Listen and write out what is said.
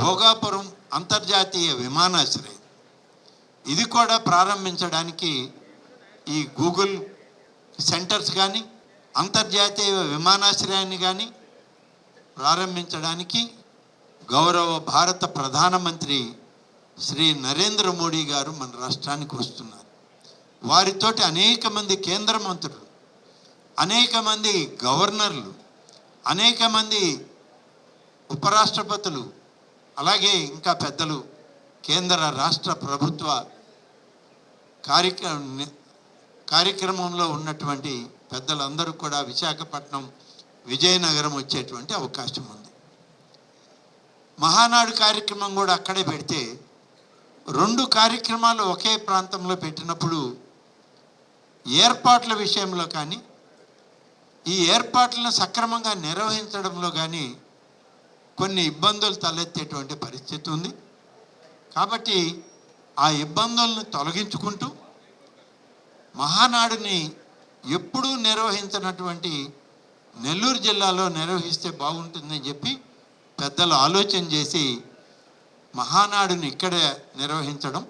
భోగాపురం అంతర్జాతీయ విమానాశ్రయం ఇది కూడా ప్రారంభించడానికి ఈ గూగుల్ సెంటర్స్ కానీ అంతర్జాతీయ విమానాశ్రయాన్ని కానీ ప్రారంభించడానికి గౌరవ భారత ప్రధానమంత్రి శ్రీ నరేంద్ర మోడీ గారు మన రాష్ట్రానికి వస్తున్నారు. వారితోటి అనేక మంది కేంద్ర మంత్రులు, అనేక మంది గవర్నర్లు, అనేక మంది ఉపరాష్ట్రపతులు, అలాగే ఇంకా పెద్దలు కేంద్ర రాష్ట్ర ప్రభుత్వ కార్యక్రమంలో ఉన్నటువంటి పెద్దలందరూ కూడా విశాఖపట్నం, విజయనగరం వచ్చేటువంటి అవకాశం ఉంది. మహానాడు కార్యక్రమం కూడా అక్కడే పెడితే 2 కార్యక్రమాలు ఒకే ప్రాంతంలో పెట్టినప్పుడు ఏర్పాట్ల విషయంలో కానీ ఈ ఏర్పాట్లను సక్రమంగా నిర్వహించడంలో కానీ కొన్ని ఇబ్బందులు తలెత్తేటువంటి పరిస్థితి ఉంది. కాబట్టి ఆ ఇబ్బందులను తొలగించుకుంటూ మహానాడుని ఎప్పుడూ నిర్వహించినటువంటి నెల్లూరు జిల్లాలో నిర్వహిస్తే బాగుంటుందని చెప్పి పెద్దలు ఆలోచన చేసి మహానాడుని ఇక్కడే నిర్వహించడం